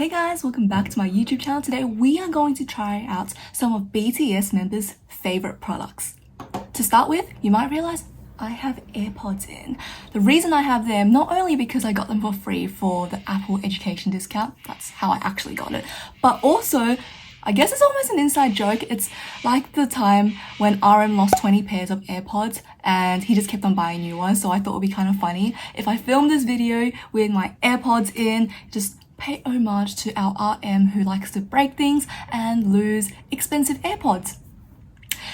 Hey guys, welcome back to my YouTube channel. Today we are going to try out some of BTS members' favorite products. To start with, you might realize I have AirPods in. The reason I have them, not only because I got them for free for the Apple education discount, that's how I actually got it, but also, I guess it's almost an inside joke. It's like the time when RM lost 20 pairs of AirPods and he just kept on buying new ones, so I thought it would be kind of funny if I filmed this video with my AirPods in, just pay homage to our RM who likes to break things and lose expensive AirPods.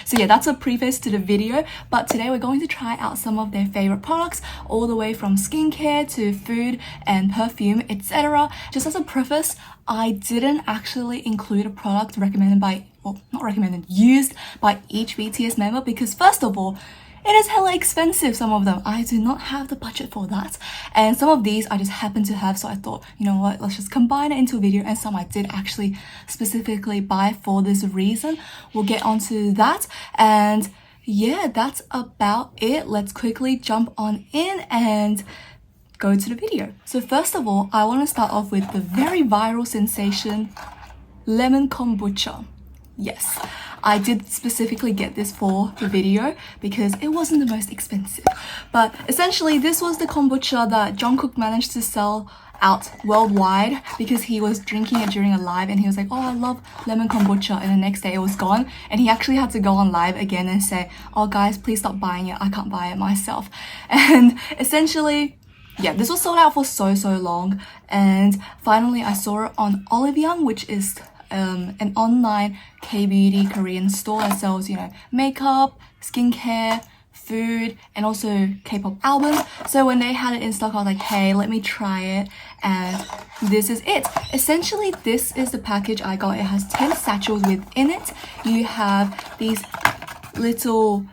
So yeah, that's a preface to the video, but today we're going to try out some of their favorite products, all the way from skincare to food and perfume, etc. Just as a preface, I didn't actually include a product recommended by, well, not recommended, used by each BTS member because first of all, it is hella expensive, some of them. I do not have the budget for that. And some of these I just happen to have, so I thought, you know what, let's just combine it into a video, and some I did actually specifically buy for this reason. We'll get onto that. And yeah, that's about it. Let's quickly jump on in and go to the video. So first of all, I want to start off with the very viral sensation, lemon kombucha. Yes, I did specifically get this for the video because it wasn't the most expensive. But essentially, this was the kombucha that Jungkook managed to sell out worldwide because he was drinking it during a live and he was like, oh, I love lemon kombucha, and the next day it was gone and he actually had to go on live again and say, oh guys, please stop buying it, I can't buy it myself. And essentially, yeah, this was sold out for so long, and finally I saw it on Olive Young, which is an online K-beauty Korean store that sells, you know, makeup, skincare, food, and also K-pop albums. So when they had it in stock, I was like, hey, let me try it, and this is it. Essentially, this is the package I got. It has 10 satchels within it. You have these little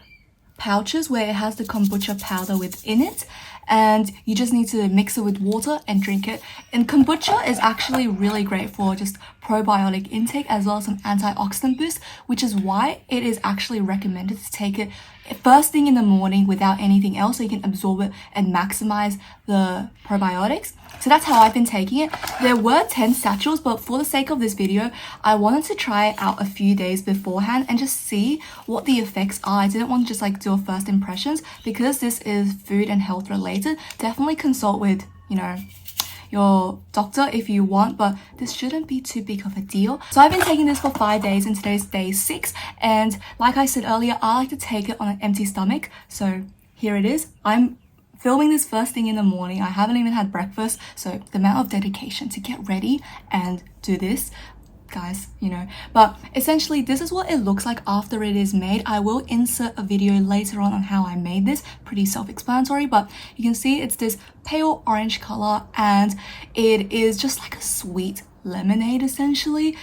pouches where it has the kombucha powder within it, and you just need to mix it with water and drink it. And kombucha is actually really great for just probiotic intake as well as some antioxidant boost, which is why it is actually recommended to take it first thing in the morning without anything else, so you can absorb it and maximize the probiotics. So that's how I've been taking it. There were 10 satchels, but for the sake of this video, I wanted to try it out a few days beforehand and just see what the effects are. I didn't want to just like do a first impressions because this is food and health related. Definitely consult with, you know, your doctor if you want, but this shouldn't be too big of a deal. So I've been taking this for 5 days and today's day 6, and like I said earlier, I like to take it on an empty stomach. So here it is. I'm filming this first thing in the morning. I haven't even had breakfast, so the amount of dedication to get ready and do this, guys, you know. But essentially, this is what it looks like after it is made. I will insert a video later on how I made this, pretty self-explanatory, but you can see it's this pale orange color and it is just like a sweet lemonade essentially,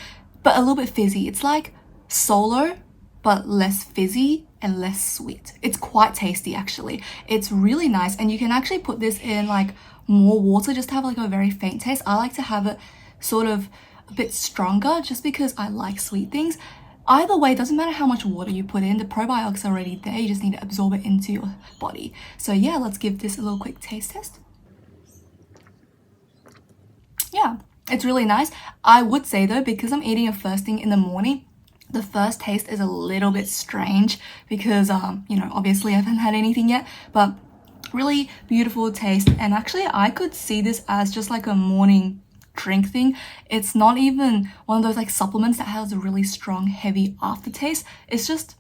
but a little bit fizzy. It's like Solo but less fizzy and less sweet. It's quite tasty actually. It's really nice, and you can actually put this in like more water just to have like a very faint taste. I like to have it sort of a bit stronger just because I like sweet things. Either way, it doesn't matter how much water you put in, the probiotics are already there, you just need to absorb it into your body. So yeah, let's give this a little quick taste test. Yeah, it's really nice. I would say though, because I'm eating it first thing in the morning, the first taste is a little bit strange because you know, obviously I haven't had anything yet, but really beautiful taste. And actually I could see this as just like a morning drink thing. It's not even one of those like supplements that has a really strong heavy aftertaste. It's just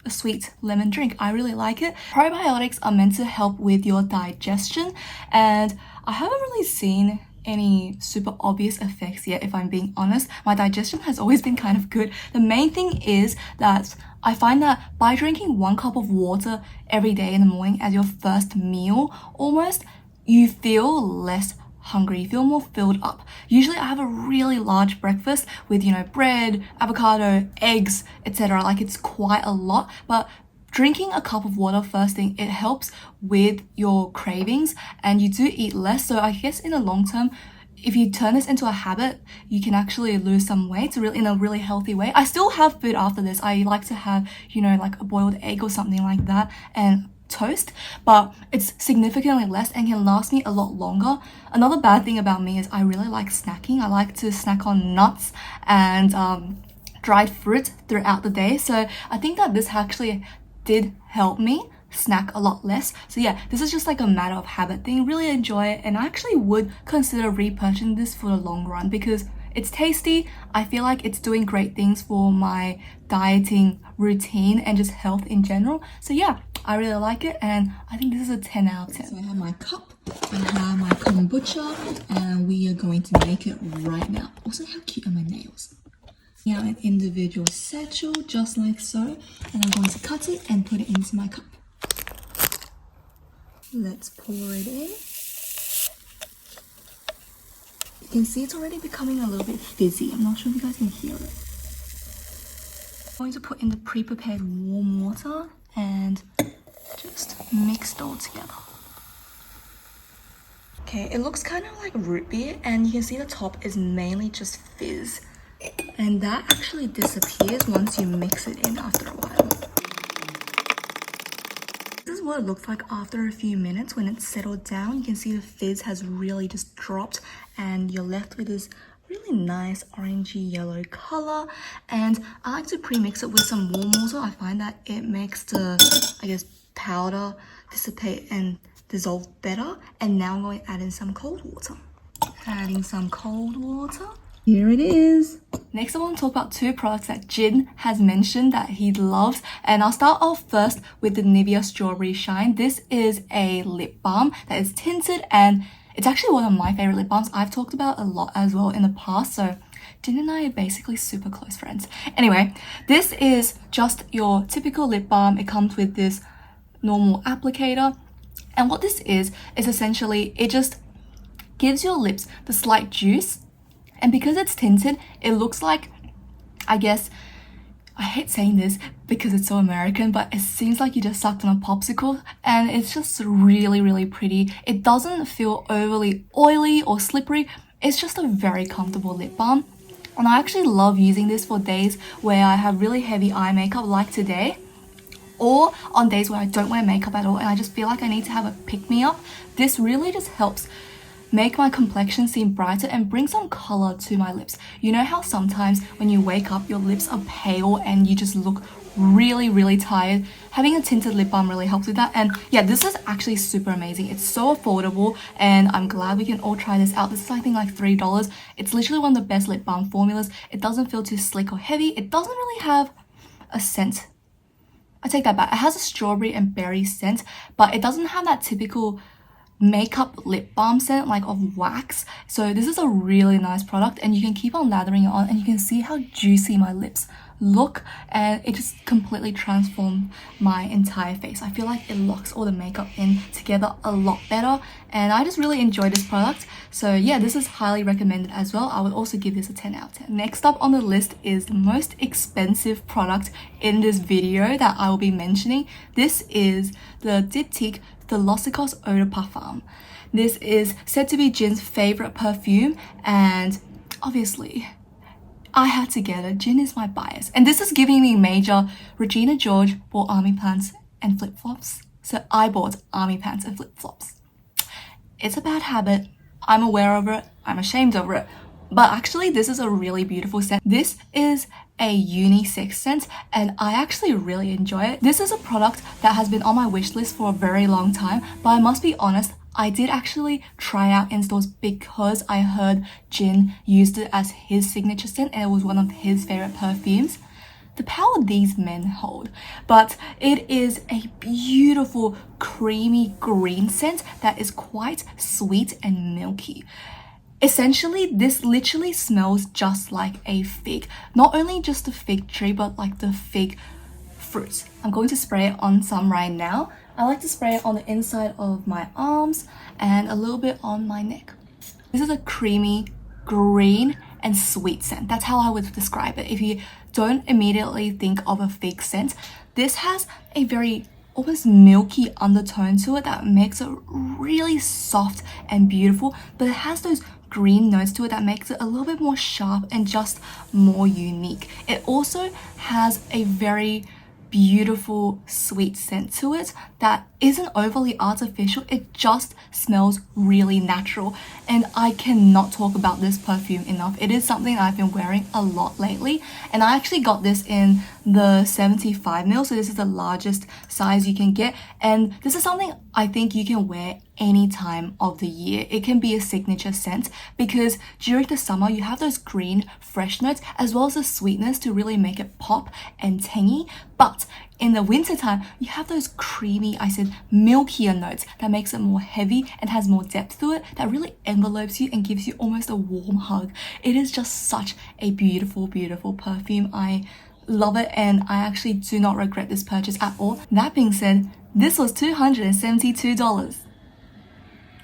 a sweet lemon drink. I really like it. Probiotics are meant to help with your digestion, and I haven't really seen any super obvious effects yet, if I'm being honest. My digestion has always been kind of good. The main thing is that I find that by drinking 1 cup of water every day in the morning as your first meal, almost, you feel less hungry, you feel more filled up. Usually I have a really large breakfast with, you know, bread, avocado, eggs, etc. Like it's quite a lot, but drinking a cup of water first thing, it helps with your cravings and you do eat less. So I guess in the long term, if you turn this into a habit, you can actually lose some weight in a really healthy way. I still have food after this. I like to have, you know, like a boiled egg or something like that, and toast, but it's significantly less and can last me a lot longer. Another bad thing about me is I really like snacking. I like to snack on nuts and dried fruit throughout the day, so I think that this actually did help me snack a lot less. So yeah, this is just like a matter of habit thing. Really enjoy it, and I actually would consider repurchasing this for the long run because it's tasty. I feel like it's doing great things for my dieting routine and just health in general. So yeah, I really like it, and I think this is a 10 out of 10. So I have my cup, I have my kombucha, and we are going to make it right now. Also, how cute are my nails? Now an individual satchel, just like so, and I'm going to cut it and put it into my cup. Let's pour it in. You can see it's already becoming a little bit fizzy. I'm not sure if you guys can hear it. I'm going to put in the pre-prepared warm water and just mix it all together. Okay, it looks kind of like root beer, and you can see the top is mainly just fizz. And that actually disappears once you mix it in after a while. This is what it looks like after a few minutes when it's settled down. You can see the fizz has really just dropped and you're left with this really nice orangey yellow color. And I like to pre-mix it with some warm water. I find that it makes the, I guess, powder dissipate and dissolve better. And now I'm going to add in some cold water. Adding some cold water. Here it is. Next, I want to talk about two products that Jin has mentioned that he loves. And I'll start off first with the Nivea Strawberry Shine. This is a lip balm that is tinted, and it's actually one of my favorite lip balms. I've talked about a lot as well in the past, so Jin and I are basically super close friends. Anyway, this is just your typical lip balm. It comes with this normal applicator. And what this is essentially, it just gives your lips the slight juice. And because it's tinted, it looks like, I guess, I hate saying this because it's so American, but it seems like you just sucked on a popsicle, and it's just really, really pretty. It doesn't feel overly oily or slippery. It's just a very comfortable lip balm. And I actually love using this for days where I have really heavy eye makeup like today, or on days where I don't wear makeup at all and I just feel like I need to have a pick-me-up. This really just helps make my complexion seem brighter and bring some color to my lips. You know how sometimes when you wake up your lips are pale and you just look really, really tired? Having a tinted lip balm really helps with that. And yeah, this is actually super amazing. It's so affordable, and I'm glad we can all try this out. This is I think like $3. It's literally one of the best lip balm formulas. It doesn't feel too slick or heavy. It doesn't really have a scent. I take that back. It has a strawberry and berry scent, but it doesn't have that typical makeup lip balm scent like of wax. So this is a really nice product, and you can keep on lathering it on, and you can see how juicy my lips look, and it just completely transformed my entire face. I feel like it locks all the makeup in together a lot better, and I just really enjoy this product. So yeah, this is highly recommended as well. I would also give this a 10 out of 10. Next up on the list is the most expensive product in this video that I will be mentioning. This is the Diptyque philosykos Eau de Parfum. This is said to be Jin's favorite perfume, and obviously I had to get it. Jin is my bias, and this is giving me major Regina George bought army pants and flip-flops, so I bought army pants and flip-flops. It's a bad habit. I'm aware of it. I'm ashamed of it. But actually, this is a really beautiful scent. This is a unisex scent, and I actually really enjoy it. This is a product that has been on my wish list for a very long time, but I must be honest, I did actually try out in stores because I heard Jin used it as his signature scent, and it was one of his favorite perfumes. The power these men hold. But it is a beautiful creamy green scent that is quite sweet and milky. Essentially, this literally smells just like a fig. Not only just the fig tree, but like the fig fruit. I'm going to spray it on some right now. I like to spray it on the inside of my arms and a little bit on my neck. This is a creamy, green, and sweet scent. That's how I would describe it. If you don't immediately think of a fig scent, this has a very almost milky undertone to it that makes it really soft and beautiful, but it has those green notes to it that makes it a little bit more sharp and just more unique. It also has a very beautiful sweet scent to it that isn't overly artificial. It just smells really natural, and I cannot talk about this perfume enough. It is something I've been wearing a lot lately, and I actually got this in the 75ml, so this is the largest size you can get, and this is something I think you can wear any time of the year. It can be a signature scent because during the summer you have those green fresh notes as well as the sweetness to really make it pop and tangy, but in the winter time you have those creamy, I said milkier notes that makes it more heavy and has more depth to it, that really envelopes you and gives you almost a warm hug. It is just such a beautiful perfume. I love it, and I actually do not regret this purchase at all. That being said, this was $272.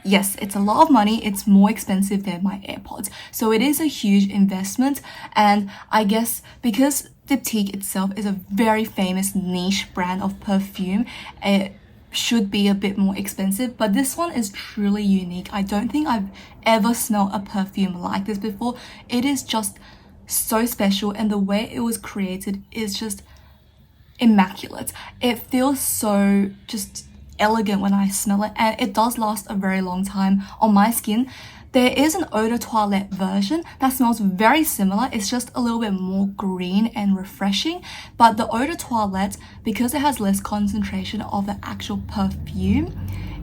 Yes, it's a lot of money. It's more expensive than my AirPods. So it is a huge investment. And I guess because Diptyque itself is a very famous niche brand of perfume, it should be a bit more expensive. But this one is truly unique. I don't think I've ever smelled a perfume like this before. It is just so special, and the way it was created is just immaculate. It feels so just elegant when I smell it, and it does last a very long time on my skin. There is an eau de toilette version that smells very similar. It's just a little bit more green and refreshing, but the eau de toilette, because it has less concentration of the actual perfume,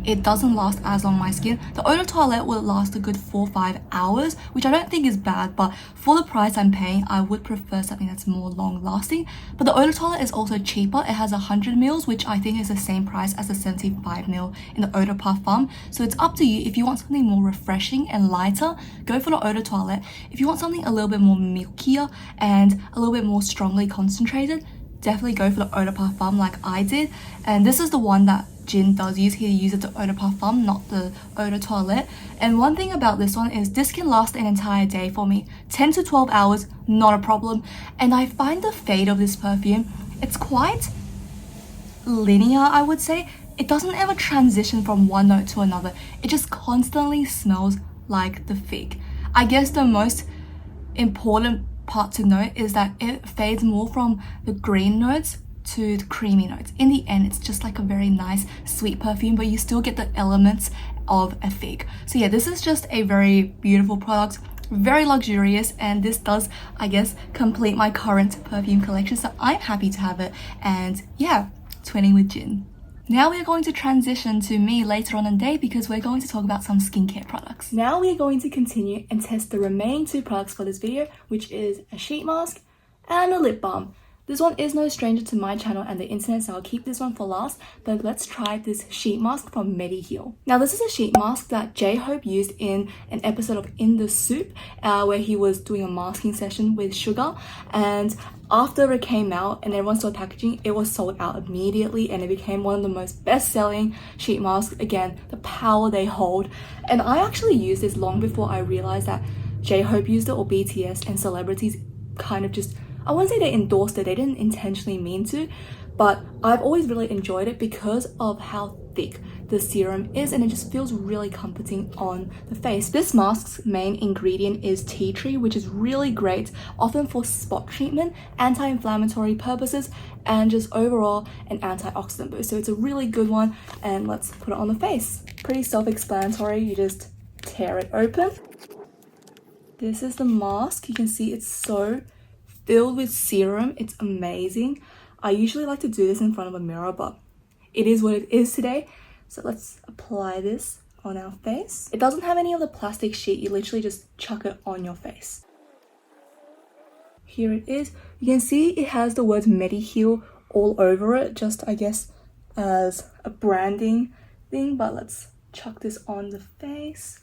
it doesn't last as long on my skin. The eau de toilette will last a good 4 or 5 hours, which I don't think is bad, but for the price I'm paying, I would prefer something that's more long lasting. But the eau de toilette is also cheaper. It has 100ml, which I think is the same price as the 75ml in the eau de parfum. So it's up to you. If you want something more refreshing and lighter, go for the eau de toilette. If you want something a little bit more milkier and a little bit more strongly concentrated, definitely go for the eau de parfum like I did. And this is the one that Jin does use. He uses the eau de parfum, not the eau de toilette. And one thing about this one is this can last an entire day for me. 10 to 12 hours, not a problem. And I find the fade of this perfume, it's quite linear, I would say. It doesn't ever transition from one note to another. It just constantly smells like the fig. I guess the most important part to note is that it fades more from the green notes to the creamy notes. In the end, it's just like a very nice sweet perfume, but you still get the elements of a fig. So yeah, this is just a very beautiful product, very luxurious, and this does, I guess, complete my current perfume collection. So I'm happy to have it, and yeah, twinning with Jin. Now we're going to transition to me later on in the day because we're going to talk about some skincare products. Now we're going to continue and test the remaining 2 products for this video, which is a sheet mask and a lip balm. This one is no stranger to my channel and the internet, so I'll keep this one for last, but let's try this sheet mask from mediheal. Now this is a sheet mask that J-Hope used in an episode of In the Soup, where he was doing a masking session with Sugar, and after it came out and everyone saw packaging, it was sold out immediately and it became one of the most best-selling sheet masks. Again, the power they hold. And I actually used this long before I realized that J-Hope used it, or BTS and celebrities kind of just, I wouldn't say they endorsed it, they didn't intentionally mean to, but I've always really enjoyed it because of how thick the serum is, and it just feels really comforting on the face. This mask's main ingredient is tea tree, which is really great, often for spot treatment, anti-inflammatory purposes, and just overall an antioxidant boost. So it's a really good one, and let's put it on the face. Pretty self-explanatory, you just tear it open. This is the mask. You can see it's so filled with serum. It's amazing. I usually like to do this in front of a mirror, but it is what it is today. So let's apply this on our face. It doesn't have any of the plastic sheet. You literally just chuck it on your face. Here it is. You can see it has the words mediheal all over it, just I guess as a branding thing, but let's chuck this on the face.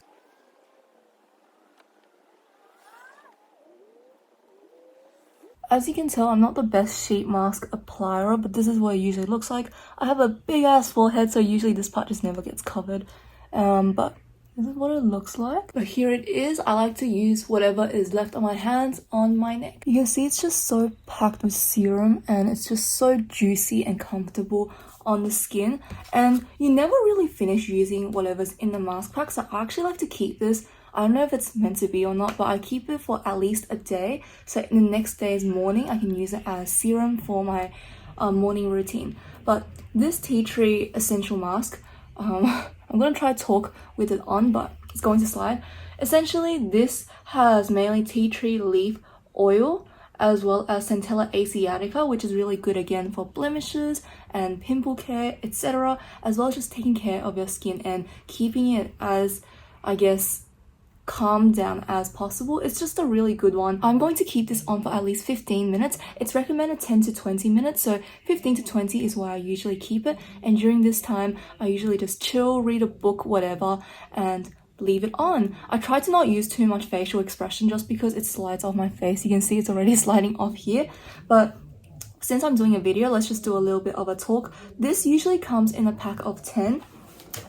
As you can tell, I'm not the best sheet mask applier, but this is what it usually looks like. I have a big ass forehead, so usually this part just never gets covered. But this is what it looks like. But here it is. I like to use whatever is left on my hands on my neck. You can see it's just so packed with serum, and it's just so juicy and comfortable on the skin. And you never really finish using whatever's in the mask pack, so I actually like to keep this. I don't know if it's meant to be or not, but I keep it for at least a day. So in the next day's morning, I can use it as serum for my morning routine. But this tea tree essential mask, I'm gonna try to talk with it on, but it's going to slide. Essentially, this has mainly tea tree leaf oil as well as Centella asiatica, which is really good again for blemishes and pimple care, etc., as well as just taking care of your skin and keeping it as, I guess, calm down as possible. It's just a really good one. I'm going to keep this on for at least 15 minutes. It's recommended 10 to 20 minutes, so 15 to 20 is where I usually keep it, and during this time I usually just chill, read a book, whatever, and leave it on. I try to not use too much facial expression just because it slides off my face. You can see it's already sliding off here, but since I'm doing a video, let's just do a little bit of a talk. This usually comes in a pack of 10,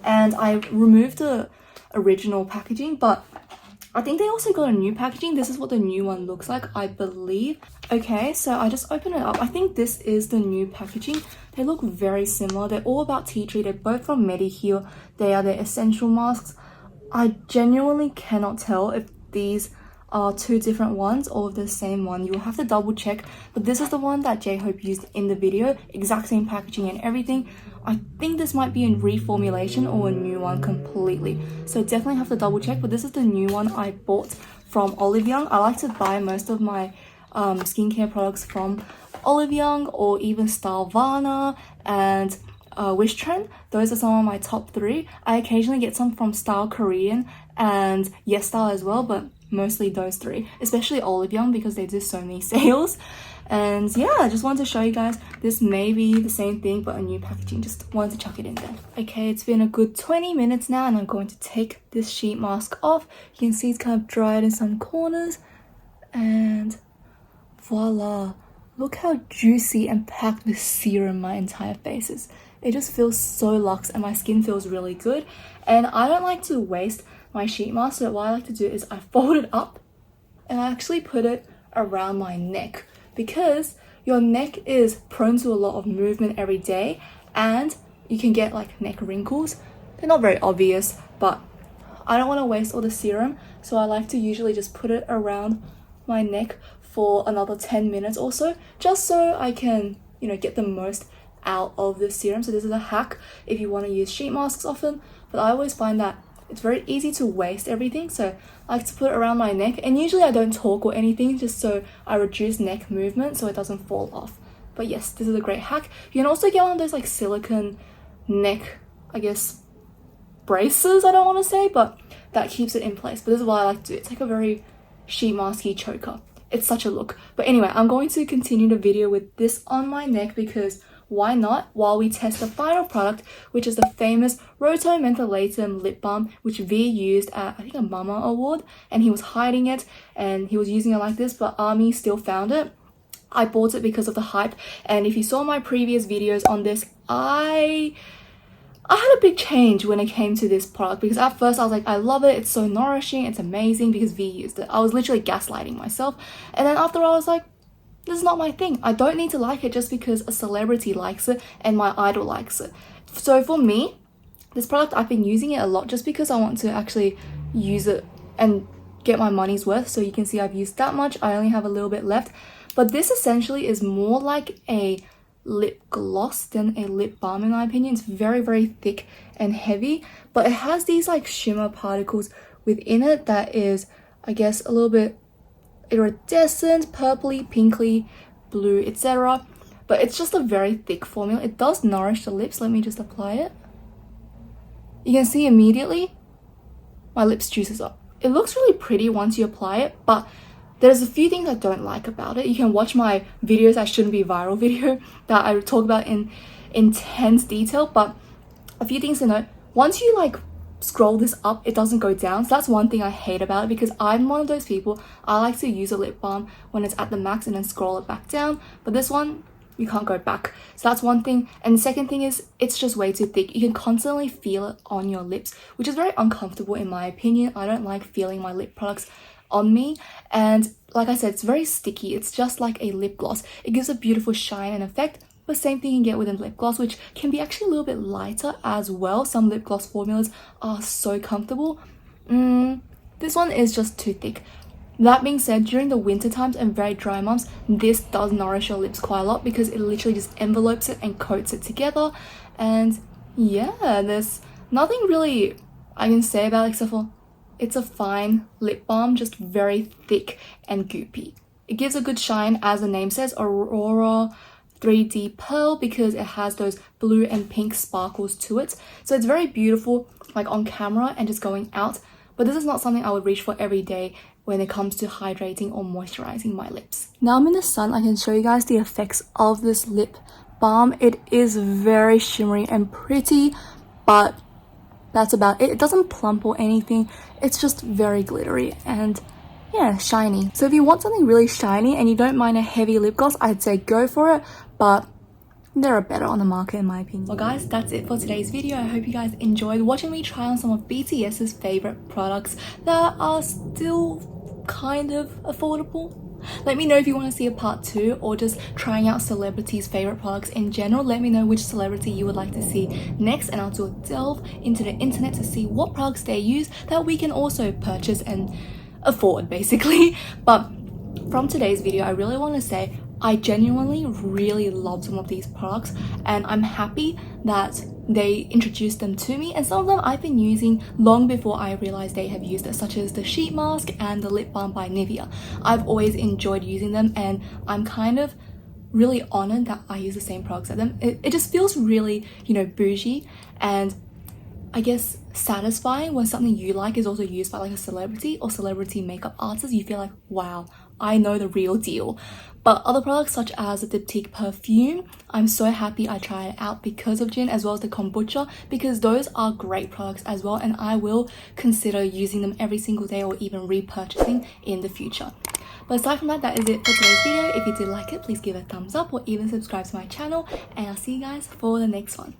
and I removed the original packaging, but I think they also got a new packaging. This is what the new one looks like, I believe. Okay, so I just opened it up. I think this is the new packaging. They look very similar. They're all about tea tree. They're both from mediheal. They are their essential masks. I genuinely cannot tell if these are two different ones or the same one. You will have to double check, but this is the one that J-Hope used in the video. Exact same packaging and everything. I think this might be a reformulation or a new one completely, so definitely have to double check, but this is the new one I bought from Olive Young. I like to buy most of my skincare products from Olive Young or even Stylevana and Wish Trend. Those are some of my top 3. I occasionally get some from Style Korean and Yesstyle as well, but mostly those 3, especially Olive Young because they do so many sales. And yeah, I just wanted to show you guys. This may be the same thing but a new packaging. Just wanted to chuck it in there. Okay, it's been a good 20 minutes now and I'm going to take this sheet mask off. You can see it's kind of dried in some corners, and voila, look how juicy and packed with serum my entire face is. It just feels so luxe and my skin feels really good. And I don't like to waste my sheet mask, so what I like to do is I fold it up and I actually put it around my neck, because your neck is prone to a lot of movement every day and you can get like neck wrinkles. They're not very obvious, but I don't want to waste all the serum, so I like to usually just put it around my neck for another 10 minutes or so, just so I can, you know, get the most out of the serum. So this is a hack if you want to use sheet masks often, but I always find that it's very easy to waste everything, so I like to put it around my neck, and usually I don't talk or anything, just so I reduce neck movement so it doesn't fall off. But yes, this is a great hack. You can also get one of those like silicone neck, I guess, braces, I don't want to say, but that keeps it in place. But this is what I like to do. It's like a very sheet masky choker. It's such a look. But anyway, I'm going to continue the video with this on my neck because why not, while we test the final product, which is the famous Rhoto Mentholatum lip balm, which V used at, I think, a Mama award, and he was hiding it and he was using it like this, but Army still found it. I bought it because of the hype, and if you saw my previous videos on this, I had a big change when it came to this product, because at first I was like, I love it, it's so nourishing, it's amazing, because V used it. I was literally gaslighting myself, and then after I was like, this is not my thing. I don't need to like it just because a celebrity likes it and my idol likes it. So for me, this product, I've been using it a lot just because I want to actually use it and get my money's worth. So you can see I've used that much. I only have a little bit left. But this essentially is more like a lip gloss than a lip balm in my opinion. It's very, very thick and heavy, but it has these like shimmer particles within it that is, I guess, a little bit iridescent, purpley, pinkly, blue, etc. But it's just a very thick formula. It does nourish the lips. Let me just apply it. You can see immediately my lips juices up. It looks really pretty once you apply it, but there's a few things I don't like about it. You can watch my videos that shouldn't be viral video that I talk about in intense detail, but a few things to note. Once you like scroll this up, it doesn't go down. So that's one thing I hate about it, because I'm one of those people, I like to use a lip balm when it's at the max and then scroll it back down, but this one you can't go back. So that's one thing. And the second thing is it's just way too thick. You can constantly feel it on your lips, which is very uncomfortable in my opinion. I don't like feeling my lip products on me, and like I said, it's very sticky. It's just like a lip gloss. It gives a beautiful shine and effect. The same thing you get with a lip gloss, which can be actually a little bit lighter as well. Some lip gloss formulas are so comfortable. This one is just too thick. That being said, during the winter times and very dry months, this does nourish your lips quite a lot because it literally just envelopes it and coats it together. And yeah, there's nothing really I can say about it except for it's a fine lip balm, just very thick and goopy. It gives a good shine, as the name says, Aurora 3D Pearl, because it has those blue and pink sparkles to it. So it's very beautiful, like on camera and just going out. But this is not something I would reach for every day when it comes to hydrating or moisturizing my lips. Now I'm in the sun, I can show you guys the effects of this lip balm. It is very shimmery and pretty, but that's about it. It doesn't plump or anything. It's just very glittery and yeah, shiny. So if you want something really shiny and you don't mind a heavy lip gloss, I'd say go for it, but there are better on the market in my opinion. Well guys, that's it for today's video. I hope you guys enjoyed watching me try on some of BTS's favorite products that are still kind of affordable. Let me know if you want to see a part 2 or just trying out celebrities' favorite products in general. Let me know which celebrity you would like to see next, and I'll do a delve into the internet to see what products they use that we can also purchase and afford basically. But from today's video, I really want to say I genuinely really love some of these products, and I'm happy that they introduced them to me, and some of them I've been using long before I realized they have used it, such as the sheet mask and the lip balm by Nivea. I've always enjoyed using them, and I'm kind of really honored that I use the same products as them. It just feels really, you know, bougie and I guess satisfying when something you like is also used by like a celebrity or celebrity makeup artist. You feel like, wow, I know the real deal. But other products such as the Diptyque perfume, I'm so happy I tried it out because of Jin, as well as the Kombucha, because those are great products as well, and I will consider using them every single day or even repurchasing in the future. But aside from that, that is it for today's video. If you did like it, please give it a thumbs up or even subscribe to my channel, and I'll see you guys for the next one.